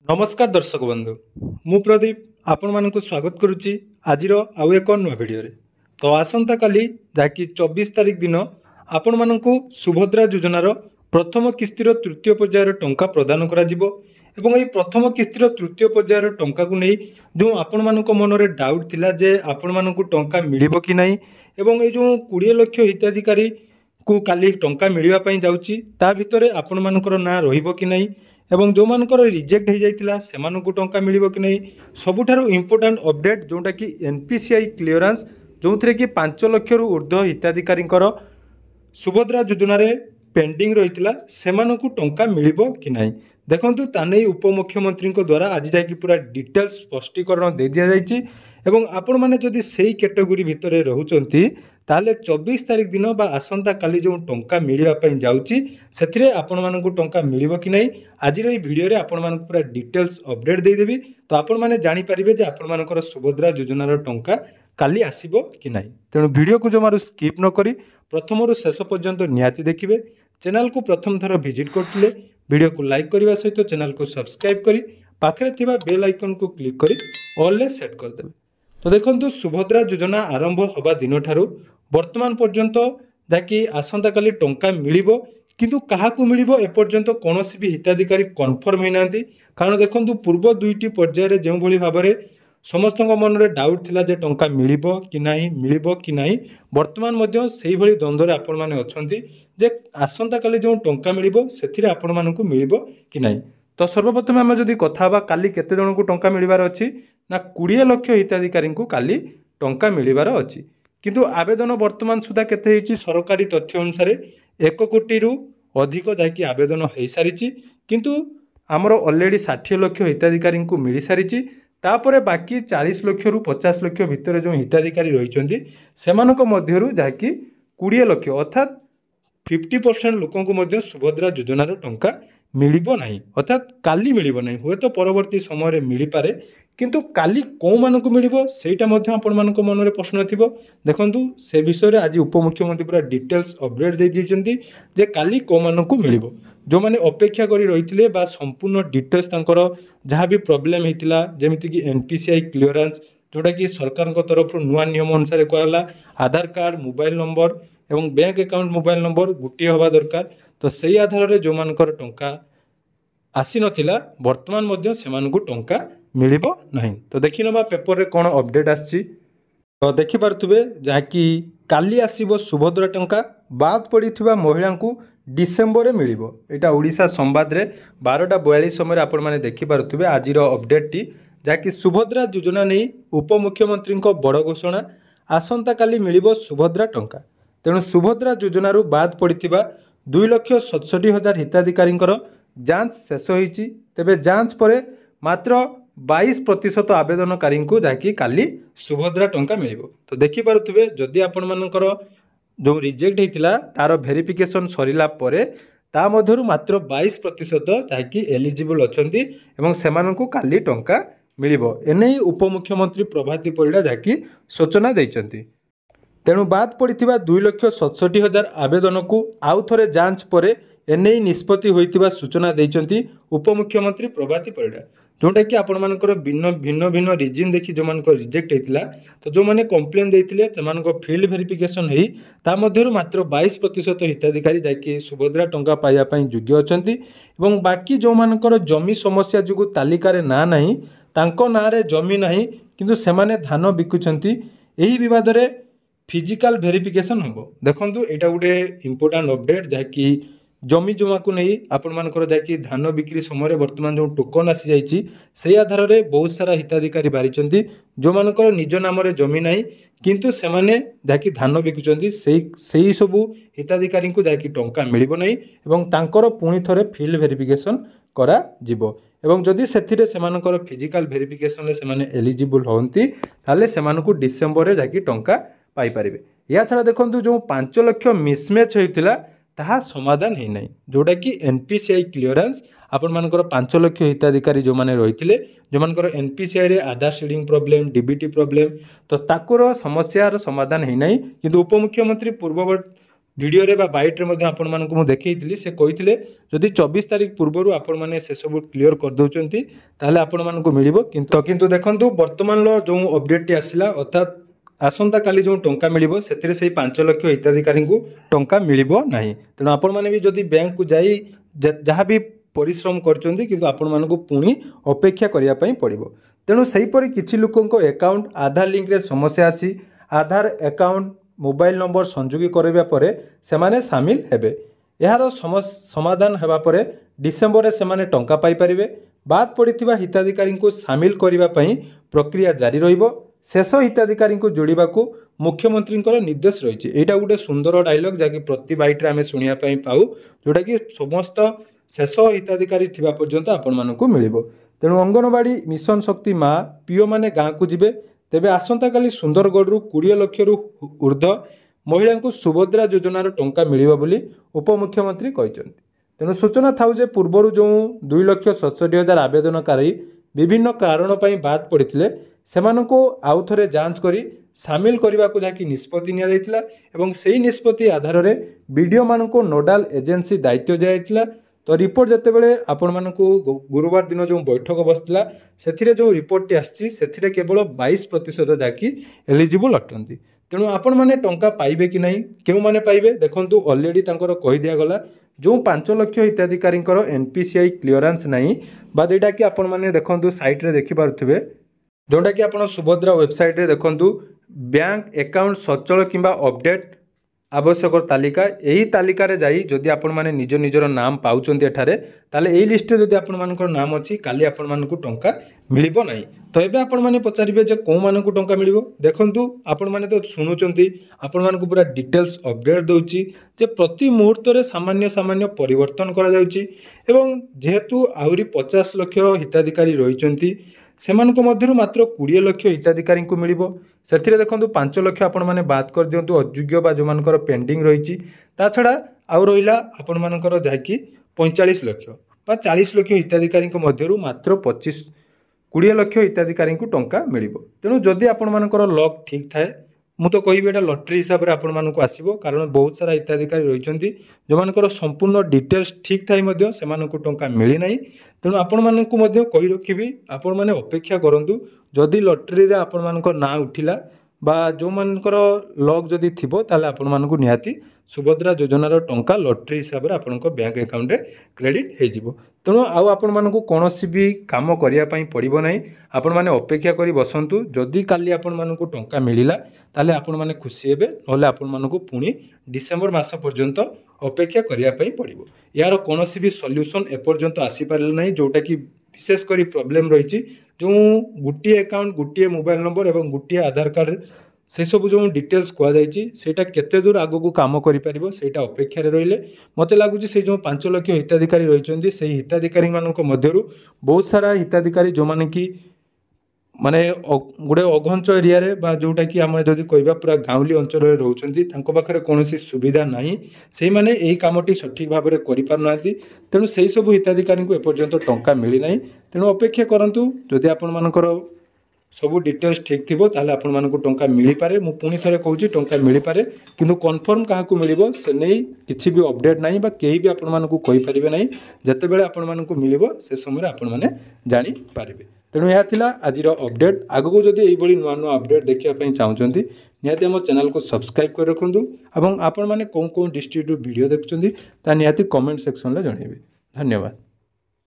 नमस्कार दर्शक बंधु मु प्रदीप आपण मानक स्वागत करुच्ची आज आउ एक नुआ भिडियो तो आसंता काली जहाँकि 24 तारिख दिन आपण मानक सुभद्रा योजनार प्रथम किस्तिर तृतीय पर्यायर टंका प्रदान करा जिवो एवं ये प्रथम किस्तिर तृतीय पर्यायर टंका को नहीं जो आपण मानक मनरे डाउट थिला जे आपण मानक टंका मिलिबो कि नहीं एवं ये जो 20 लाख हिताधिकारी को काली टंका मिलवा पई जाउची ता भितरे आपण मानकर ना रहिबो कि नहीं एवं जो मानकर रिजेक्ट हो जाइतिला सेमानकु टंका मिलिबो कि नहीं सबुठारु इंपोर्टेंट अपडेट जोटा कि एनपीसीआई क्लियरेंस जो थे कि 5 लाख रु ऊर्ध्व हिताधिकारी सुभद्रा योजना रे पेंडिंग रही सेमानकु टंका मिलिबो कि नहीं देखंतु तानै उपमुख्यमंत्री द्वारा आज जाकि पूरा डिटेल्स स्पष्टीकरण दे दिया जाइछि एवं आपण माने जदि सेही कैटेगरी भितरे रहउचंती ताले 24 तारिख दिन बा आसंता काली जो टंका मिलवा पई जाउची सेथिरे आपण मानकु टंका मिलिबो कि नहीं आज रे वीडियो रे आपण मानकु पूरा डिटेल्स अपडेट दे देबी तो आपण माने जानि परिबे जे आपण मानकर सुभद्रा योजना रो टंका काली आसीबो कि नहीं तेणु वीडियो को जमारू स्किप न करी प्रथम रु शेष पर्यंत निहाती देखिबे चैनल को प्रथम थर विजिट करथिले वीडियो को लाइक करबा सहित चैनल को सब्सक्राइब करी पाखरे थिबा बेल आइकन को क्लिक करी ऑल ले सेट कर देबे तो देखंतु सुभद्रा योजना आरंभ होबा दिन ठारू वर्तमान पर्यंत जाकि आसंता काली टंका मिलिबो किंतु काहाकू मिलिबो ए पर्यंत कोनोसी भी हिताधिकारी कन्फर्म होइनांती कारण देखंतु पूर्व दुईटी पर्यायर जो भली भाबरे समस्त मन में डाउट थिला जे टंका मिलिबो कि नहीं वर्तमान मध्य सेही भली द्वंद्व रे आपण माने अछंती जे आसंता काली जो टंका मिलिबो सेथिरे आपण मानकू मिलिबो कि नहीं तो सर्वप्रथम आम जदि कथा बा काली केते जन को टंका मिलिबार अछि ना 20 लाख हिताधिकारी को काली टंका मिलिबार अछि किंतु आवेदन वर्तमान सुधा केते हेछि सरकारी तथ्य अनुसार 1 कोटी रु अधिक जाकि आवेदन हो सारी किंतु आमर ऑलरेडी 60 लाख हिताधिकारी को मिल सारी तापर बाकी 40 लाख रु 50 लाख भितर जो हिताधिकारी रही सेमानक मध्यरु जाकि 20 लाख अर्थात 50% लोकों को सुभद्रा योजनार टंका मिलिबो नहीं अर्थात काली मिलिबो नहीं हुए तो परवर्ती समय मिली पारे किंतु काली कौ मानक मिलिबो सेटा मध्य आपण मानक मन रे प्रश्न थिबो देखंतु से विषय रे आज उपमुख्यमंत्री पूरा डिटेल्स अपडेट दे दिछंती जे काली कौ मानक मिलिबो जो माने अपेक्षा करी रहिथिले बा संपूर्ण डिटेल्स तांकर जहाँ भी प्रॉब्लम हेतिला जेमिति कि एनपीसीआई क्लियरेंस जोटा कि सरकार को तरफ नुआ नियम अनुसार कहला आधार कार्ड मोबाइल नंबर एवं बैंक अकाउंट मोबाइल नंबर गुटी होबा दरकार तो सही आधार रे जो मानकर टंका आसी नथिला वर्तमान मध्य सेमानकु टंका मिलिबो नहीं तो देखि नबा पेपर रे कोन अपडेट आछि तो देखि पारथुबे जाकि काली आसीबो सुभद्रा टंका बाद पड़िथिबा महिला को डिसेंबर रे मिलिबो एटा ओडिसा संवाद रे 12:42 समय आपण माने देखि पारथुबे आजिर अपडेट टी जाकि सुभद्रा योजना नै उपमुख्यमंत्री को बड़ घोषणा आसंता काली मिलिबो सुभद्रा टंका तेणु सुभद्रा योजना रु बाद पड़िथिबा 2,67,000 हिताधिकारी जांच शेष होईची तेबे जांच परे मात्र 22% आवेदनकारी को जाकि काली सुभद्रा टंका मिलिबो तो देखि पारुथुबे जदि आपण मानकर जो रिजेक्ट हेतिला तार वेरिफिकेशन सरिला परे ता मध्यरु मात्र 22% जाकि एलिजिबल अछंती एवं सेमानकु काली टंका मिलिबो एनै उपमुख्यमंत्री प्रभाती परिडा जाकि सूचना दैचंती तेणु बाद पड़िथिबा 2,67,000 आवेदन को आउ थरे जांच परे एनै निष्पत्ति होइतिबा सूचना दैचंती उपमुख्यमंत्री प्रभाती परिडा जोटा कि आपण मानकर भिन्न भिन्न रीजन देखि जो मानक रिजेक्ट हेतिला तो जो माने कंप्लेन देथिले सेमानक फील्ड वेरिफिकेशन हेई ता मध्यरु मात्र 22% हिताधिकारी जाकि सुभद्रा टंका पाइबा पई योग्य अछंती एवं बाकी जो मानकर जमी समस्या जुगु तालिका रे ना नाही तांको ना रे जमी नाही किंतु सेमाने धान बिकुचंती एही विवाद रे फिजिकल वेरिफिकेशन होबो देखंतु एटा गुटे इंपोर्टेंट अपडेट जाकि जमी जमा को नहीं आपण मानकर जाकि धान बिक्री समय वर्तमान जो टोकन आसी जाइछि सेही आधार रे बहुत सारा हिताधिकारी बारिचंती जो मानकर निज नाम रे जमी नाही किंतु सेमाने जाकि धान बिकुचंती सेही सब हिताधिकारी को जाकि टंका मिलिबो नहीं एवं तांकर पुणी थरे फील्ड वेरिफिकेशन करा जिवो एवं जदि सेथिरे सेमानकर फिजिकल वेरिफिकेशन ले सेमाने एलिजिबल होंती ताले सेमानकु डिसेंबर रे जाकि टंका पाई परिबे या छडा देखंतु जो 5 लाख मिसमैच होइतिला ताहा समाधान है नहीं जोटा कि एनपीसीआई क्लियरेंस आपण मानकर 5 लाख हिताधिकारी जो माने रहिथिले जो मानकर एनपीसीआई रे आधार सीडिंग प्रॉब्लम डीबीटी प्रॉब्लम तो ताकर समस्यार समाधान है नहीं किंतु उपमुख्यमंत्री भिडियो रे बा बाइट रे मध्य आपण मानकु मु देखैतिली से कहिथिले जदि 24 तारिख पूर्वरु आपण माने से सब क्लियर कर दउचंती ताले आपण मानकु मिलिबो किंतु देखंतु वर्तमान लो जो अपडेट टी आसिला अर्थात आसंता काली जो टंका मिलिबो सेतिरे सेही 5 लाख हिताधिकारी को टंका मिलिबो नाही तेणु आपण माने भी जदि बैंक को जाई जहाँ भी परिश्रम करचंती किंतु आपण मानकु पुणी अपेक्षा करिया पई पड़िबो तेणु सही परि किछि लोकंको अकाउंट आधार लिंक रे समस्या अछि आधार अकाउंट मोबाइल नंबर संयोगी करबा परे सेमाने शामिल हेबे यार समाधान हेबा परे डिसेंबर रे सेमाने टंका पाई परिबे बाद पड़िथिबा हिताधिकारी को शामिल करिबा पई प्रक्रिया जारी रहिबो शेष हिताधिकारी को जोड़िबा को मुख्यमंत्री निर्देश रही एटा गोटे सुंदर डायलॉग जहाँकि प्रति बाइट आम शुणा पाऊ जोटा कि समस्त शेष हिताधिकारी थिबा पर्यंत आपण मानकु मिलिबो तेणु अंगनवाड़ी मिशन शक्ति माँ पीओ माने गाँव को जिबे तेबे आसंता काली सुंदरगढ़ 20 लाख ऊर्ध्व महिला को सुभद्रा योजनार टंका मिलिबो बोली उपमुख्यमंत्री कहिसंती तेणु सूचना थाउ जे पूर्वरु जो 2,67,000 आवेदनकारी विभिन्न कारण पई बाद पड़िथिले सेमानको आउ थरे जांच करी शामिल करने को जहाँकि निष्पत्ति निया एवं से निष्पत्ति आधार में बीडीओ मानक नोडाल एजेंसी दायित्व दिया तो रिपोर्ट जितेबाला आपण मानकु गुरुवार दिन जो बैठक बसला से जो रिपोर्ट आसी से केवल 22% जहाँकि एलिजिबल अटंती तेणु आपण मैंने टंका पाइबे कि नहीं क्यों माने पाइबे देखंतु ऑलरेडी तांकर कहि दिया गला जो 5 लाख हिताधिकारी एनपीसीआई क्लीयरेंस नहीं बाद एटा कि आपण माने देखंतु साइट रे देखि पारुथिबे जोटा कि आपण सुभद्रा वेबसाइट रे देखंतु बैंक अकाउंट सचल किंबा अपडेट आवश्यक तालिका यही तालिका रे जाई जदि आपण माने निज निजर नाम पाउचंती एठारे ताले एही लिस्ट रे जदि आपण मानकर नाम अछि काली आपण मानकु टंका मिलिबो नाही तो एबे आपण माने पचारिबे जे को मानकु टंका मिलिबो देखंतु आपण माने तो सुनुचंती आपण मानकु पूरा डिटेल्स अपडेट दउची जे प्रति मुहूर्त रे सामान्य सामान्य परिवर्तन करा जाउची एवं जेहेतु आउरी 50 लाख हिताधिकारी रहिचंती सेमानक मध्यरु मात्र 20 लाख हिताधिकारी को मिलिबो सेथिरे देखंतु 5 लाख आपण माने बात कर दियंतु अयोग्य बा जो मानकर पेंडिंग रहिची ता छडा आउ रहिला आपण मानकर जाकी 45 लाख बा 40 लाख हिताधिकारी को मध्यरु मात्र 20 लाख हिताधिकारी को टंका मिलिबो तेणु जदि आपण मानकर लक ठीक थाए मु तो कहबी एटा लॉटरी हिसाब रे आपण मानकु आसीबो कारण बहुत सारा हिताधिकारी रहिचंती जो मानकर संपूर्ण डिटेल्स ठीक थाई मध्य से मानकु टंका मिली नाही तेणु आपण मानकु मध्य कहि रखिबी आपण माने अपेक्षा करंतु जदि लॉटरी रे आपण मानकर ना उठिला बा जो मानकर लक जदि थिबो ताले आपण मानकु निहाती सुभद्रा योजनार टंका लॉटरी हिसाब रे आपनक बैंक अकाउंट रे क्रेडिट हे जिवो तेणु आउ आपण मानकु कोनोसी भी काम करिया पई पड़िबो नाही आपण माने अपेक्षा करी बसंतु जदि काली आपण मानकु टंका मिलिला ताले आपण माने खुशी हेबे नले आपण मानकु पुणी डिसेंबर मास पर्यंत अपेक्षा करिया पई पड़िबो यार कोनोसी भी सॉल्यूशन ए पर्यंत आसी पारले नाही जोटा कि विशेष करी प्रॉब्लम रहिची जो गुटिए अकाउंट गुटिए मोबाइल नंबर एवं गुटिए आधार कार्ड से सब जो डिटेल्स कहुटा केते दूर आगो को काम करिपारिबो सेटा अपेक्षा रहिले मते लागुची से जो 5 लाख हिताधिकारी रहिचंदी से हिताधिकारी मानक मध्यरु बहुत सारा हिताधिकारी जो माने कि माने गोटे अघंच एरिया रे बा जोटा कि आम जदि कहबा पूरा गाँवली अंचल रे रहउचंदी तांको पाखरे कोनोसी सुविधा नाही सेही माने एही कामटी सठिक भाव में करि पारनाती तेणु सेही सब हिताधिकारी को एपर्यंत टंका मिली नाही तेणु अपेक्षा करंतु जदि आपण मानकर सब डिटेल्स ठीक थी ताले आपण मानकु टंका मिली पारे मु पुणी थरे कहूची टंका मिली पारे किंतु कन्फर्म काहाकु मिलिबो से नै किछि भी अपडेट नाही बा केही भी आपण मानकु कहि परिबे नाही जते बेले आपण मानकु मिलिबो से समय आपण माने जानि पारिबे तेणु यह थिला आजिर अपडेट आगको जदि एई बळी नुआ नुआ अपडेट देखिया पई चाहुचंती निहाती हम चैनल को सब्सक्राइब कर रखंतु एवं आपण माने कोन कोन डिस्ट्रिक्ट वीडियो देखुचंती ता निहाती कमेंट सेक्शन ले जणेबे धन्यवाद।